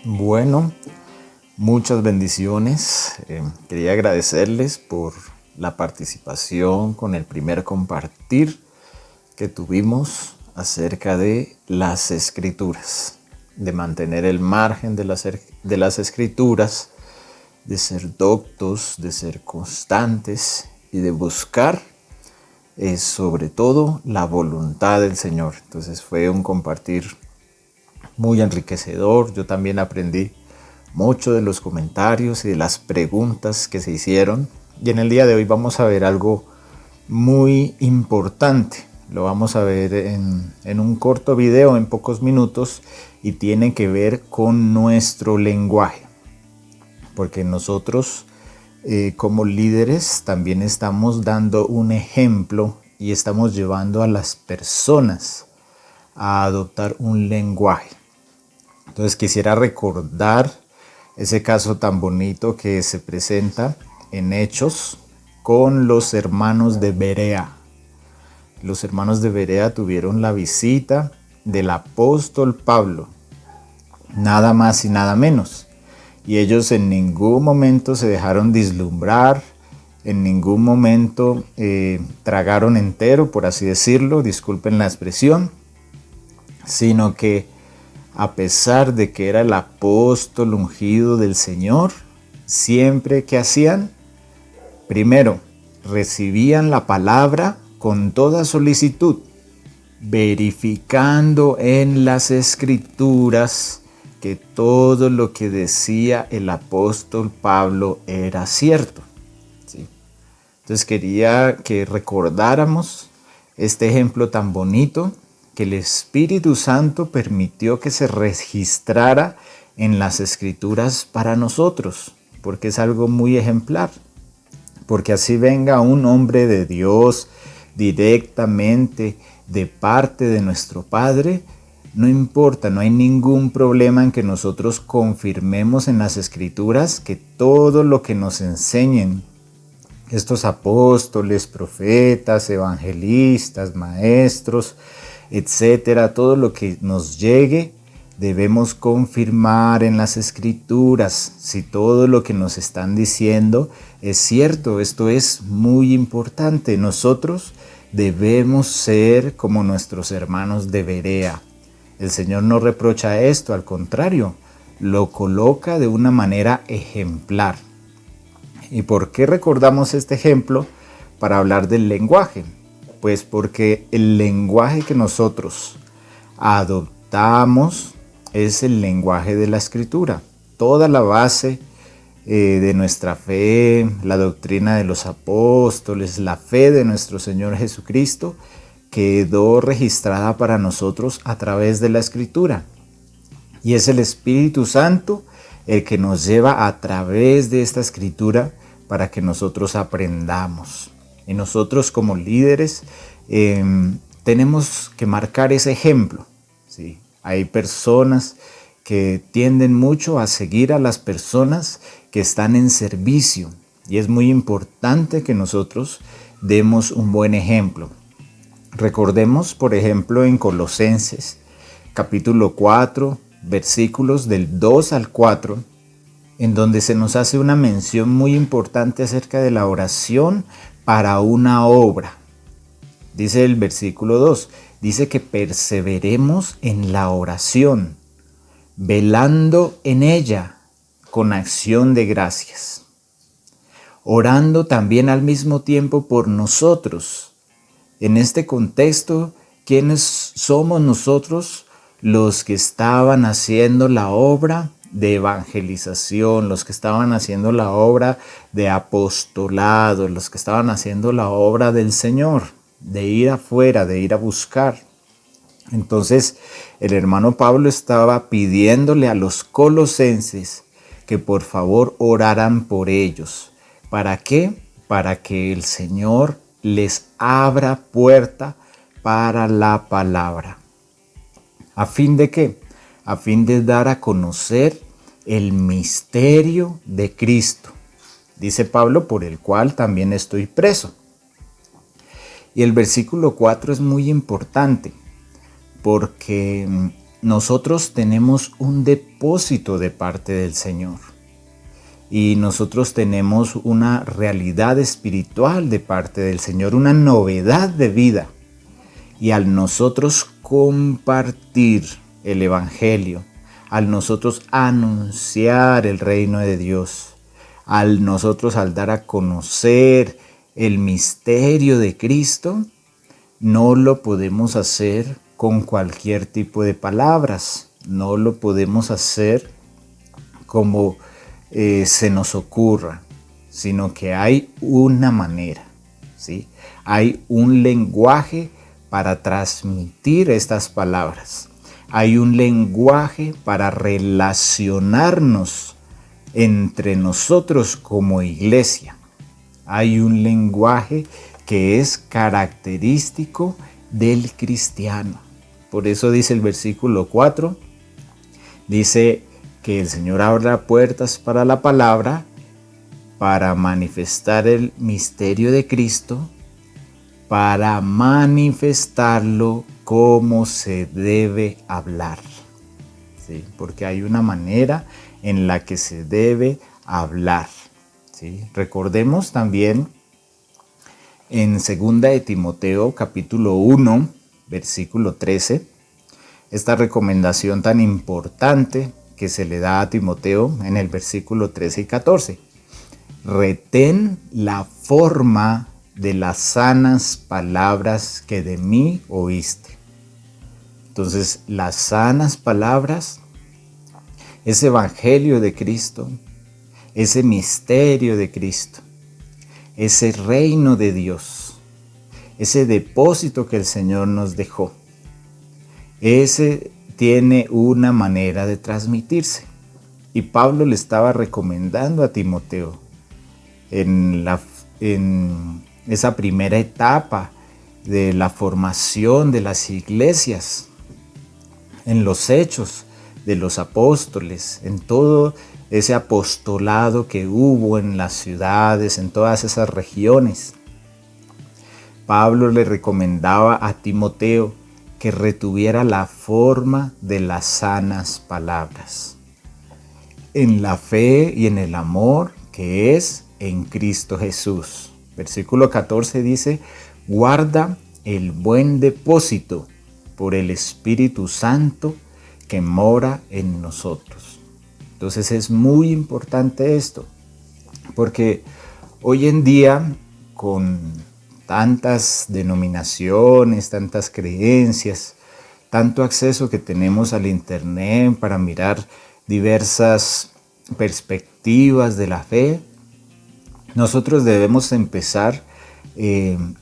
Bueno, muchas bendiciones. Quería agradecerles por la participación con el primer compartir que tuvimos acerca de las escrituras, de mantener el margen de las escrituras, de ser doctos, de ser constantes y de buscar sobre todo la voluntad del Señor. Entonces fue un compartir muy enriquecedor. Yo también aprendí mucho de los comentarios y de las preguntas que se hicieron. Y en el día de hoy vamos a ver algo muy importante. Lo vamos a ver en un corto video, en pocos minutos, y tiene que ver con nuestro lenguaje. Porque nosotros como líderes también estamos dando un ejemplo y estamos llevando a las personas a adoptar un lenguaje. Entonces quisiera recordar ese caso tan bonito que se presenta en Hechos con los hermanos de Berea. Los hermanos de Berea tuvieron la visita del apóstol Pablo, nada más y nada menos. Y ellos en ningún momento se dejaron deslumbrar, en ningún momento tragaron entero, por así decirlo, disculpen la expresión, sino que a pesar de que era el apóstol ungido del Señor, siempre que hacían, primero, recibían la palabra con toda solicitud, verificando en las escrituras que todo lo que decía el apóstol Pablo era cierto. ¿Sí? Entonces quería que recordáramos este ejemplo tan bonito que el Espíritu Santo permitió que se registrara en las Escrituras para nosotros, porque es algo muy ejemplar. Porque así venga un hombre de Dios directamente de parte de nuestro Padre, no importa, no hay ningún problema en que nosotros confirmemos en las Escrituras que todo lo que nos enseñen estos apóstoles, profetas, evangelistas, maestros, etcétera, todo lo que nos llegue, debemos confirmar en las Escrituras si todo lo que nos están diciendo es cierto. Esto es muy importante. Nosotros debemos ser como nuestros hermanos de Berea. El Señor no reprocha esto, al contrario, lo coloca de una manera ejemplar. ¿Y por qué recordamos este ejemplo para hablar del lenguaje? Pues porque el lenguaje que nosotros adoptamos es el lenguaje de la Escritura. Toda la base de nuestra fe, la doctrina de los apóstoles, la fe de nuestro Señor Jesucristo, quedó registrada para nosotros a través de la Escritura. Y es el Espíritu Santo el que nos lleva a través de esta Escritura para que nosotros aprendamos. Y nosotros como líderes tenemos que marcar ese ejemplo. ¿Sí? Hay personas que tienden mucho a seguir a las personas que están en servicio. Y es muy importante que nosotros demos un buen ejemplo. Recordemos, por ejemplo, en Colosenses, capítulo 4, versículos del 2 al 4, en donde se nos hace una mención muy importante acerca de la oración para una obra. Dice el versículo 2, dice que perseveremos en la oración, velando en ella con acción de gracias, orando también al mismo tiempo por nosotros. En este contexto, ¿quiénes somos nosotros? Los que estaban haciendo la obra de evangelización, los que estaban haciendo la obra de apostolado, los que estaban haciendo la obra del Señor, de ir afuera, de ir a buscar. Entonces, el hermano Pablo estaba pidiéndole a los colosenses que por favor oraran por ellos. ¿Para qué? Para que el Señor les abra puerta para la palabra. ¿A fin de qué? A fin de dar a conocer el misterio de Cristo. Dice Pablo, por el cual también estoy preso. Y el versículo 4 es muy importante porque nosotros tenemos un depósito de parte del Señor y nosotros tenemos una realidad espiritual de parte del Señor, una novedad de vida. Y al nosotros compartir el Evangelio, al nosotros anunciar el reino de Dios, al dar a conocer el misterio de Cristo, no lo podemos hacer con cualquier tipo de palabras, no lo podemos hacer como se nos ocurra, sino que hay una manera, ¿sí? Hay un lenguaje para transmitir estas palabras. Hay un lenguaje para relacionarnos entre nosotros como iglesia. Hay un lenguaje que es característico del cristiano. Por eso dice el versículo 4, dice que el Señor abra puertas para la palabra, para manifestar el misterio de Cristo, para manifestarlo como se debe hablar. ¿Sí? Porque hay una manera en la que se debe hablar. ¿Sí? Recordemos también en 2 de Timoteo capítulo 1, versículo 13, esta recomendación tan importante que se le da a Timoteo en el versículo 13 y 14. Retén la forma de las sanas palabras que de mí oíste. Entonces, las sanas palabras, ese evangelio de Cristo, ese misterio de Cristo, ese reino de Dios, ese depósito que el Señor nos dejó, ese tiene una manera de transmitirse. Y Pablo le estaba recomendando a Timoteo en esa primera etapa de la formación de las iglesias, en los hechos de los apóstoles, en todo ese apostolado que hubo en las ciudades, en todas esas regiones. Pablo le recomendaba a Timoteo que retuviera la forma de las sanas palabras, en la fe y en el amor que es en Cristo Jesús. Versículo 14 dice, guarda el buen depósito por el Espíritu Santo que mora en nosotros. Entonces es muy importante esto, porque hoy en día con tantas denominaciones, tantas creencias, tanto acceso que tenemos al internet para mirar diversas perspectivas de la fe, nosotros debemos empezar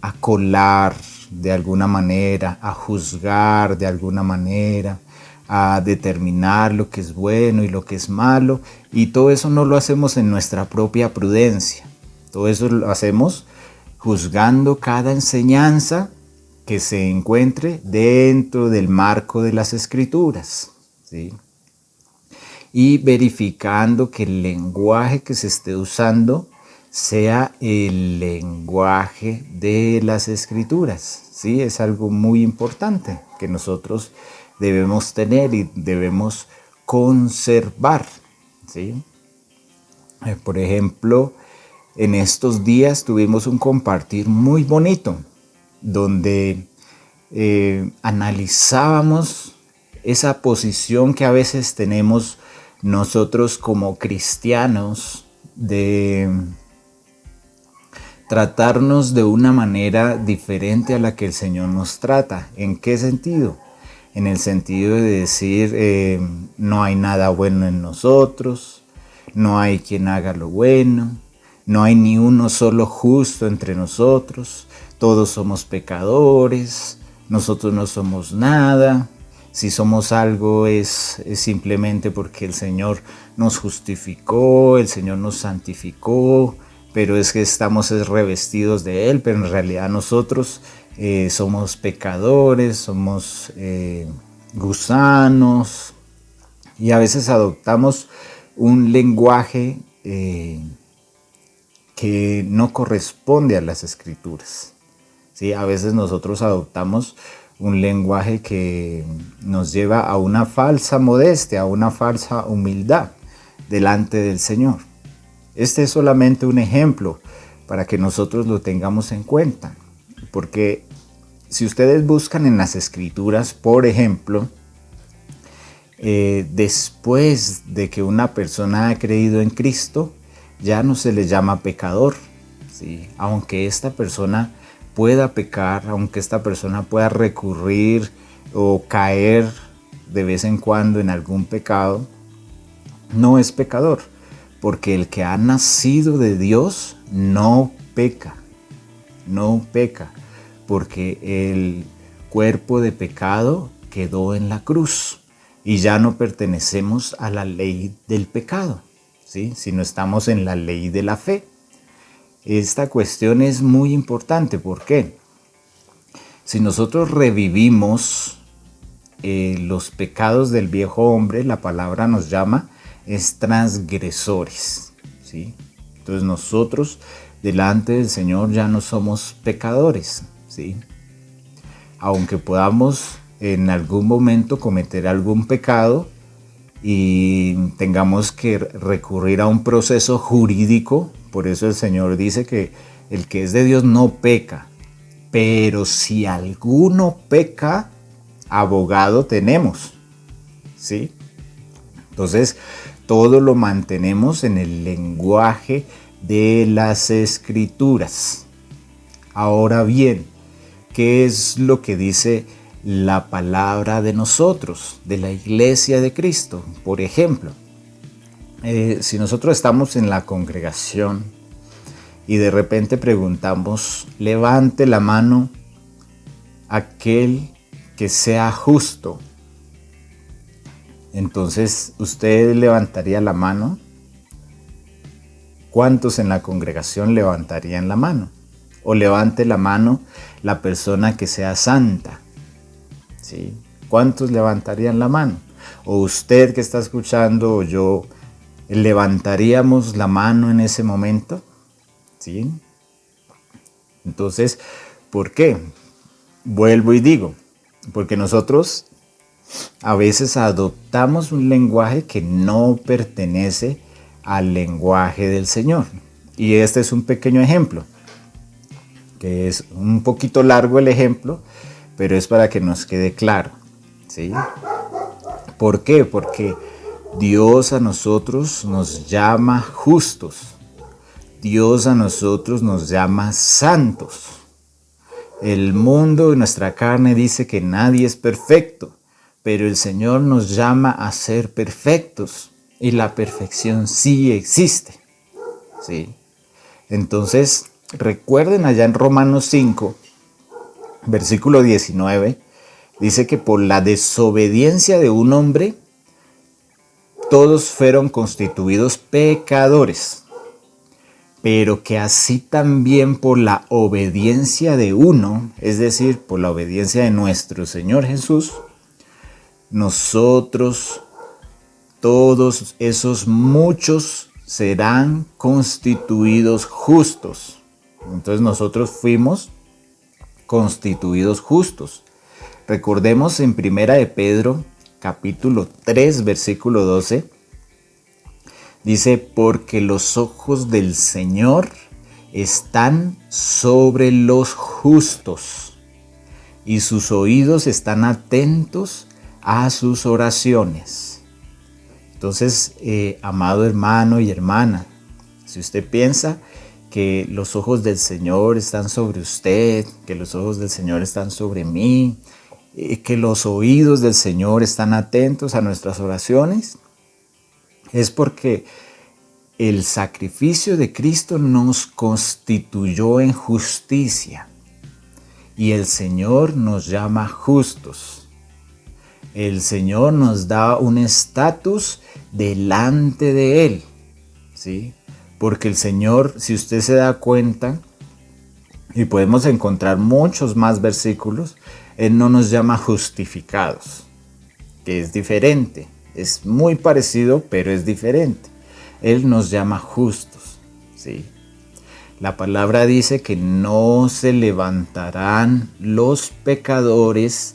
a colar de alguna manera, a juzgar de alguna manera, a determinar lo que es bueno y lo que es malo, y todo eso no lo hacemos en nuestra propia prudencia, todo eso lo hacemos juzgando cada enseñanza que se encuentre dentro del marco de las Escrituras, ¿sí? Y verificando que el lenguaje que se esté usando sea el lenguaje de las Escrituras, ¿sí? Es algo muy importante que nosotros debemos tener y debemos conservar, ¿sí? Por ejemplo, en estos días tuvimos un compartir muy bonito donde analizábamos esa posición que a veces tenemos nosotros como cristianos de tratarnos de una manera diferente a la que el Señor nos trata. ¿En qué sentido? En el sentido de decir no hay nada bueno en nosotros, no hay quien haga lo bueno, no hay ni uno solo justo entre nosotros, todos somos pecadores, nosotros no somos nada, si somos algo es simplemente porque el Señor nos justificó, el Señor nos santificó, pero es que estamos revestidos de Él, pero en realidad nosotros somos pecadores, somos gusanos, y a veces adoptamos un lenguaje que no corresponde a las Escrituras, ¿sí? A veces nosotros adoptamos un lenguaje que nos lleva a una falsa modestia, a una falsa humildad delante del Señor. Este es solamente un ejemplo para que nosotros lo tengamos en cuenta, porque si ustedes buscan en las Escrituras, por ejemplo, después de que una persona ha creído en Cristo, ya no se le llama pecador, ¿sí? Aunque esta persona pueda pecar, aunque esta persona pueda recurrir o caer de vez en cuando en algún pecado, no es pecador, porque el que ha nacido de Dios no peca, porque el cuerpo de pecado quedó en la cruz y ya no pertenecemos a la ley del pecado, ¿sí? Sino estamos en la ley de la fe. Esta cuestión es muy importante. ¿Por qué? Si nosotros revivimos los pecados del viejo hombre, la palabra nos llama es transgresores, ¿sí? Entonces nosotros delante del Señor ya no somos pecadores, ¿sí? Aunque podamos en algún momento cometer algún pecado y tengamos que recurrir a un proceso jurídico, por eso el Señor dice que el que es de Dios no peca, pero si alguno peca, abogado tenemos, ¿sí? Entonces, todo lo mantenemos en el lenguaje de las Escrituras. Ahora bien, ¿qué es lo que dice la palabra de nosotros, de la Iglesia de Cristo? Por ejemplo, si nosotros estamos en la congregación y de repente preguntamos, levante la mano aquel que sea justo. Entonces, ¿usted levantaría la mano? ¿Cuántos en la congregación levantarían la mano? O levante la mano la persona que sea santa, ¿sí? ¿Cuántos levantarían la mano? O usted que está escuchando o yo, ¿levantaríamos la mano en ese momento? ¿Sí? Entonces, ¿por qué? Vuelvo y digo, porque nosotros a veces adoptamos un lenguaje que no pertenece al lenguaje del Señor. Y este es un pequeño ejemplo, que es un poquito largo el ejemplo, pero es para que nos quede claro, ¿sí? ¿Por qué? Porque Dios a nosotros nos llama justos. Dios a nosotros nos llama santos. El mundo y nuestra carne dice que nadie es perfecto, pero el Señor nos llama a ser perfectos y la perfección sí existe, ¿sí? Entonces, recuerden allá en Romanos 5, versículo 19, dice que por la desobediencia de un hombre, todos fueron constituidos pecadores, pero que así también por la obediencia de uno, es decir, por la obediencia de nuestro Señor Jesús, nosotros, todos esos muchos serán constituidos justos. Entonces nosotros fuimos constituidos justos. Recordemos en Primera de Pedro, capítulo 3, versículo 12, dice, porque los ojos del Señor están sobre los justos y sus oídos están atentos a sus oraciones. Entonces, amado hermano y hermana, si usted piensa que los ojos del Señor están sobre usted, que los ojos del Señor están sobre mí, que los oídos del Señor están atentos a nuestras oraciones, es porque el sacrificio de Cristo nos constituyó en justicia y el Señor nos llama justos. El Señor nos da un estatus delante de Él, ¿sí? Porque el Señor, si usted se da cuenta, y podemos encontrar muchos más versículos, Él no nos llama justificados, que es diferente. Es muy parecido, pero es diferente. Él nos llama justos, ¿sí? La palabra dice que no se levantarán los pecadores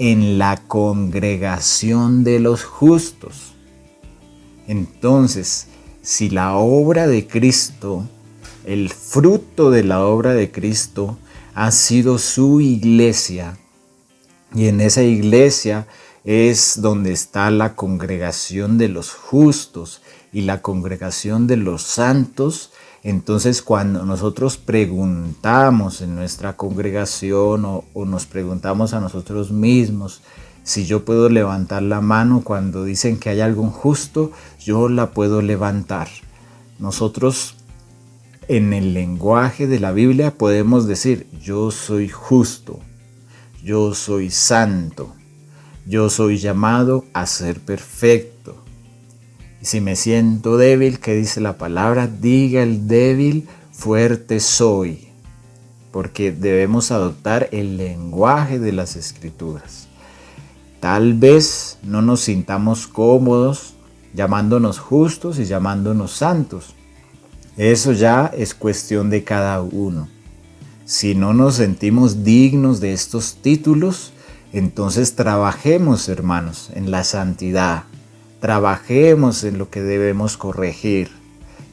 en la congregación de los justos. Entonces, si la obra de Cristo, el fruto de la obra de Cristo ha sido su iglesia, y en esa iglesia es donde está la congregación de los justos y la congregación de los santos, entonces cuando nosotros preguntamos en nuestra congregación o nos preguntamos a nosotros mismos si yo puedo levantar la mano cuando dicen que hay algún justo, yo la puedo levantar. Nosotros en el lenguaje de la Biblia podemos decir: yo soy justo, yo soy santo, yo soy llamado a ser perfecto. Y si me siento débil, ¿qué dice la palabra? Diga el débil, fuerte soy. Porque debemos adoptar el lenguaje de las Escrituras. Tal vez no nos sintamos cómodos llamándonos justos y llamándonos santos. Eso ya es cuestión de cada uno. Si no nos sentimos dignos de estos títulos, entonces trabajemos, hermanos, en la santidad. Trabajemos en lo que debemos corregir.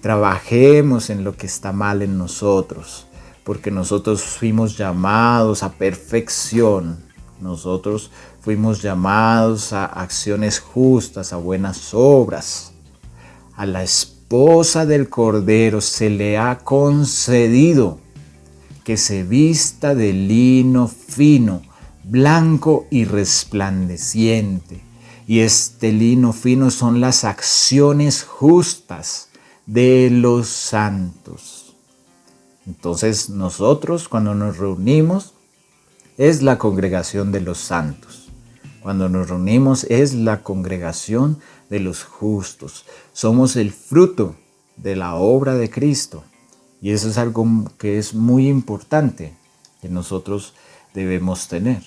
Trabajemos en lo que está mal en nosotros, porque nosotros fuimos llamados a perfección. Nosotros fuimos llamados a acciones justas, a buenas obras. A la esposa del Cordero se le ha concedido que se vista de lino fino, blanco y resplandeciente. Y este lino fino son las acciones justas de los santos. Entonces nosotros cuando nos reunimos es la congregación de los santos. Cuando nos reunimos es la congregación de los justos. Somos el fruto de la obra de Cristo. Y eso es algo que es muy importante que nosotros debemos tener.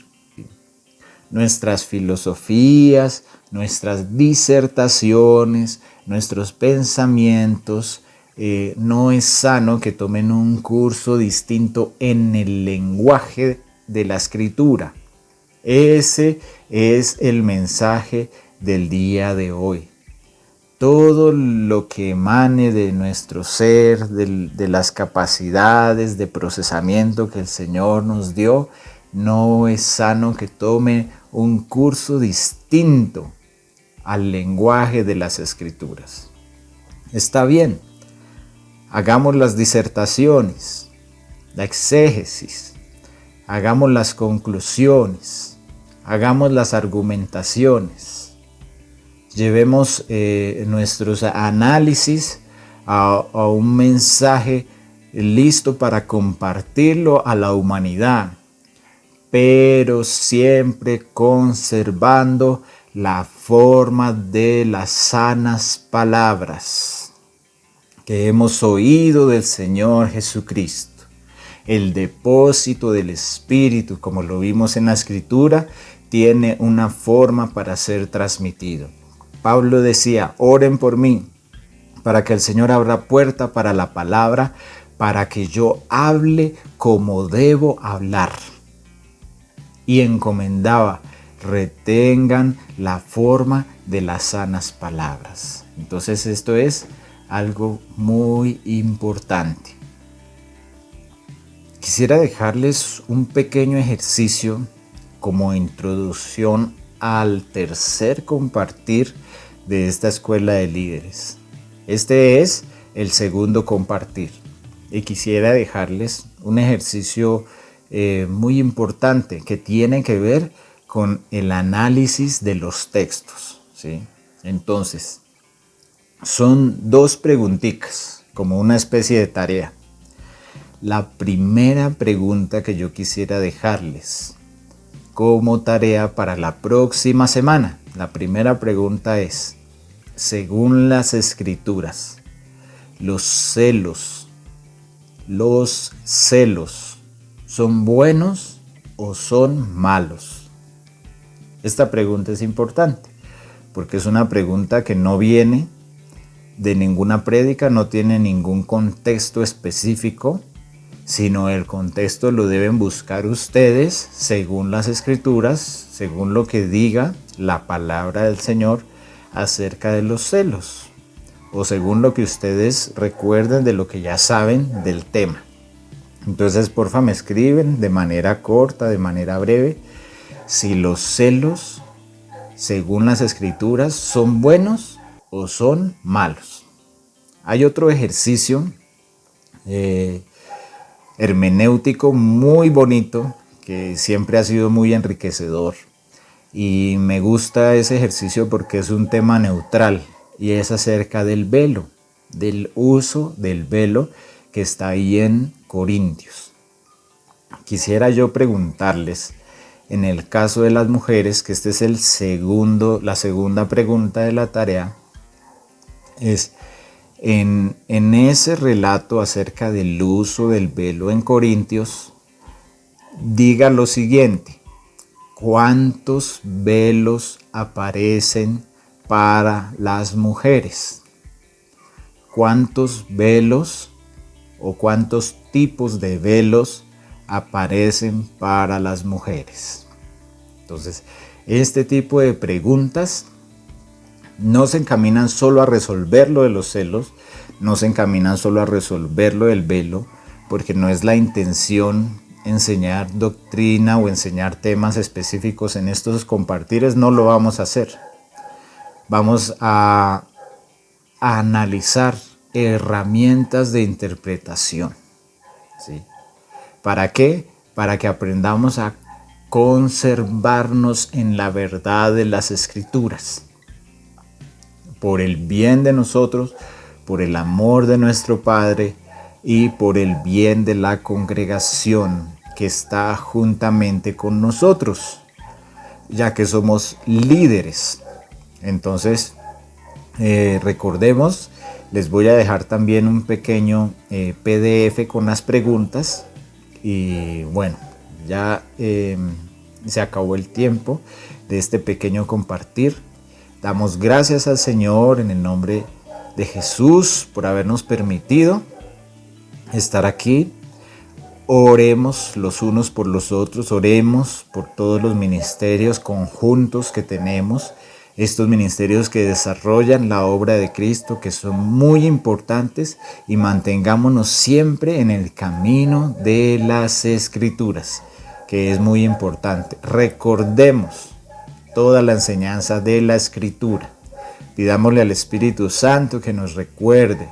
Nuestras filosofías, nuestras disertaciones, nuestros pensamientos, no es sano que tomen un curso distinto en el lenguaje de la Escritura. Ese es el mensaje del día de hoy. Todo lo que emane de nuestro ser, de las capacidades de procesamiento que el Señor nos dio, no es sano que tome un curso distinto al lenguaje de las Escrituras. Está bien, hagamos las disertaciones, la exégesis, hagamos las conclusiones, hagamos las argumentaciones. Llevemos nuestros análisis a un mensaje listo para compartirlo a la humanidad, pero siempre conservando la forma de las sanas palabras que hemos oído del Señor Jesucristo. El depósito del Espíritu, como lo vimos en la Escritura, tiene una forma para ser transmitido. Pablo decía: oren por mí, para que el Señor abra puerta para la palabra, para que yo hable como debo hablar. Y encomendaba: retengan la forma de las sanas palabras. Entonces esto es algo muy importante. Quisiera dejarles un pequeño ejercicio como introducción al tercer compartir de esta escuela de líderes. Este es el segundo compartir y quisiera dejarles un ejercicio muy importante que tiene que ver con el análisis de los textos, ¿sí? Entonces, son dos preguntitas, como una especie de tarea. La primera pregunta que yo quisiera dejarles como tarea para la próxima semana. La primera pregunta es: según las Escrituras, ¿los celos son buenos o son malos? Esta pregunta es importante porque es una pregunta que no viene de ninguna prédica, no tiene ningún contexto específico, sino el contexto lo deben buscar ustedes según las Escrituras, según lo que diga la palabra del Señor acerca de los celos, o según lo que ustedes recuerden de lo que ya saben del tema. Entonces, porfa, me escriben de manera corta, de manera breve, si los celos, según las Escrituras, son buenos o son malos. Hay otro ejercicio hermenéutico muy bonito que siempre ha sido muy enriquecedor, y me gusta ese ejercicio porque es un tema neutral y es acerca del velo, del uso del velo que está ahí en Corintios. Quisiera yo preguntarles, en el caso de las mujeres, que este es la segunda pregunta de la tarea, es en ese relato acerca del uso del velo en Corintios, diga lo siguiente: ¿cuántos velos aparecen para las mujeres? ¿Cuántos velos o cuántos tipos de velos aparecen para las mujeres? Entonces, este tipo de preguntas no se encaminan solo a resolver lo de los celos, no se encaminan solo a resolver lo del velo, porque no es la intención enseñar doctrina o enseñar temas específicos en estos compartires, no lo vamos a hacer. Vamos a analizar herramientas de interpretación, ¿sí? ¿Para qué? Para que aprendamos a conservarnos en la verdad de las Escrituras, por el bien de nosotros, por el amor de nuestro Padre y por el bien de la congregación que está juntamente con nosotros, ya que somos líderes. Entonces, recordemos, les voy a dejar también un pequeño PDF con las preguntas. Y bueno, ya se acabó el tiempo de este pequeño compartir. Damos gracias al Señor en el nombre de Jesús por habernos permitido estar aquí. Oremos los unos por los otros, oremos por todos los ministerios conjuntos que tenemos, estos ministerios que desarrollan la obra de Cristo, que son muy importantes, y mantengámonos siempre en el camino de las Escrituras, que es muy importante. Recordemos toda la enseñanza de la Escritura. Pidámosle al Espíritu Santo que nos recuerde,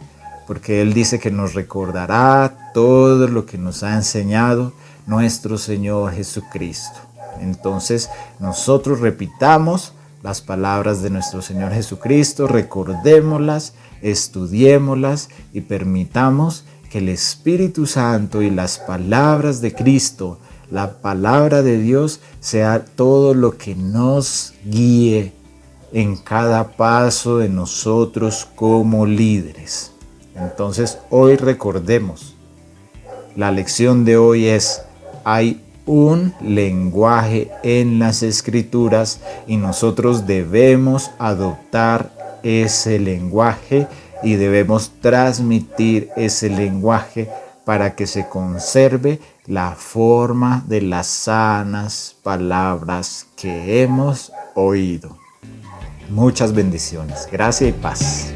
porque Él dice que nos recordará todo lo que nos ha enseñado nuestro Señor Jesucristo. Entonces, nosotros repitamos las palabras de nuestro Señor Jesucristo, recordémoslas, estudiémoslas y permitamos que el Espíritu Santo y las palabras de Cristo, la palabra de Dios, sea todo lo que nos guíe en cada paso de nosotros como líderes. Entonces, hoy recordemos, la lección de hoy es: hay un lenguaje en las Escrituras y nosotros debemos adoptar ese lenguaje y debemos transmitir ese lenguaje para que se conserve la forma de las sanas palabras que hemos oído. Muchas bendiciones, gracia y paz.